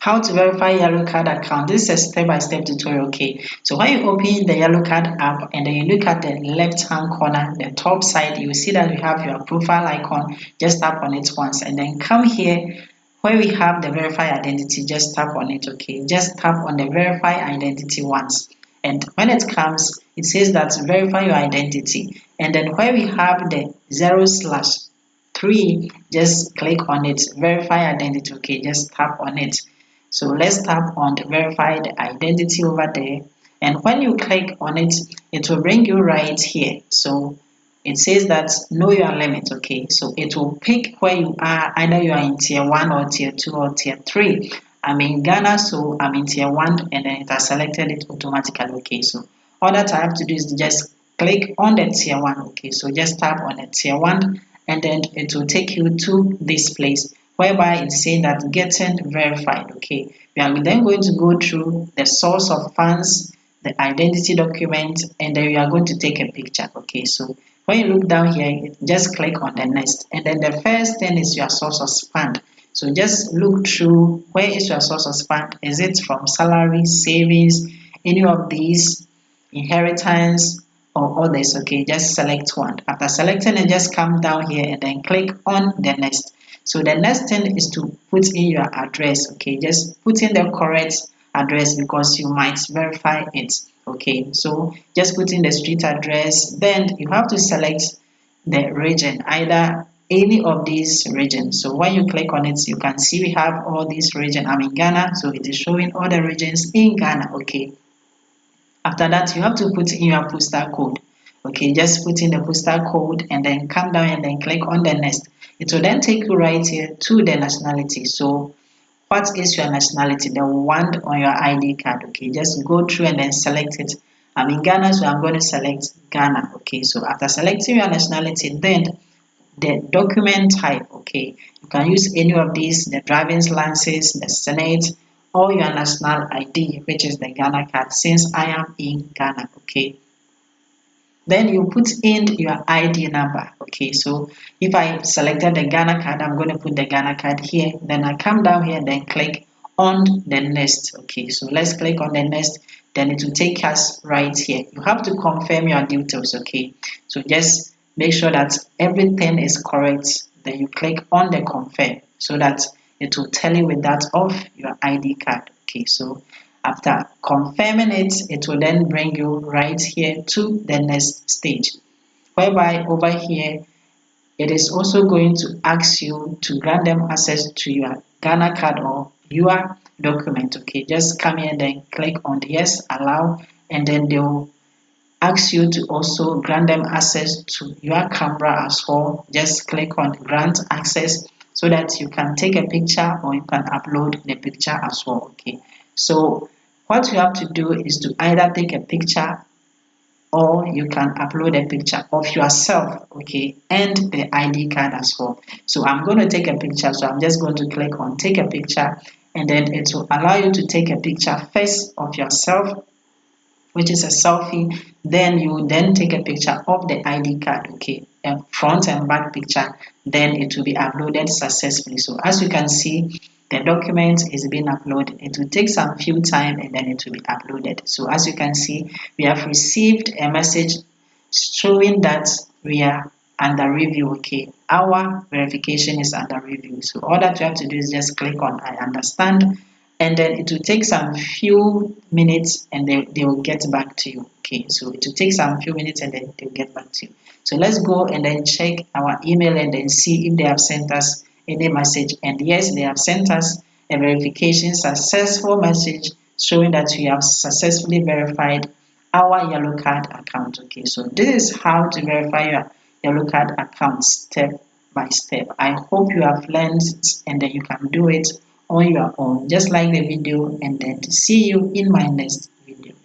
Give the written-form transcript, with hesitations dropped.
How to verify yellow card account. This is a step-by-step tutorial. Okay, so when you open the yellow card app and then you look at the left hand corner, the top side, you will see that you have your profile icon. Just tap on it once and then come here where we have the verify identity. Just tap on it. Okay, just tap on the verify identity once, and when it comes, it says that verify your identity, and then where we have the 0/3, just click on it, verify identity. Okay, just tap on it. So let's tap on the verified identity over there. And when you click on it, it will bring you right here. So it says that know your limit. Okay, so it will pick where you are, either you are in tier 1 or tier 2 or tier 3. I'm in Ghana, so I'm in tier 1, and then it has selected it automatically. Okay, so all that I have to do is just click on the tier 1. Okay, so just tap on the tier 1 and then it will take you to this place whereby it's saying that getting verified. Okay, we are then going to go through the source of funds, the identity document, and then we are going to take a picture. Okay, so when you look down here, just click on the next, and then the first thing is your source of fund. So just look through, where is your source of fund? Is it from salary, savings, any of these, inheritance, or others? Okay, just select one. After selecting it, just come down here and then click on the next. So the next thing is to put in your address. Okay, just put in the correct address because you might verify it. Okay, so just put in the street address. Then you have to select the region, either any of these regions. So when you click on it, you can see we have all these regions. I'm in Ghana, so it is showing all the regions in Ghana. Okay, after that, you have to put in your postal code. Okay, just put in the postal code and then come down and then click on the next. It will then take you right here to the nationality. So what is your nationality? The one on your ID card. Okay, just go through and then select it. I'm in Ghana, so I'm going to select Ghana. Okay, so after selecting your nationality, then the document type. Okay, you can use any of these, the driving license, the Senate, or your national ID, which is the Ghana card, since I am in Ghana. Okay, then you put in your ID number. Okay, so if I selected the Ghana card, I'm going to put the Ghana card here. Then I come down here and then click on the next. Okay, so let's click on the next. Then it will take us right here. You have to confirm your details. Okay, so just make sure that everything is correct. Then you click on the confirm so that it will tell you with that of your ID card. Okay, so after confirming it, it will then bring you right here to the next stage, whereby over here, it is also going to ask you to grant them access to your Ghana card or your document. Okay, just come here and then click on the yes, allow, and then they will ask you to also grant them access to your camera as well. Just click on grant access so that you can take a picture or you can upload the picture as well. Okay, so what you have to do is to either take a picture or you can upload a picture of yourself, okay, and the ID card as well. So I'm going to take a picture, so I'm just going to click on take a picture, and then it will allow you to take a picture first of yourself, which is a selfie. Then you then take a picture of the ID card, okay, a front and back picture. Then it will be uploaded successfully. So as you can see, the document is being uploaded. It will take some few time and then it will be uploaded. So as you can see, we have received a message showing that we are under review. Okay, our verification is under review. So all that you have to do is just click on I understand, and then it will take some few minutes and they will get back to you. Okay, so it will take some few minutes and then they'll get back to you. So let's go and then check our email and then see if they have sent us any message. And yes, they have sent us a verification successful message showing that we have successfully verified our yellow card account. Okay, so this is how to verify your yellow card account step by step. I hope you have learned and then you can do it on your own. Just like the video and then see you in my next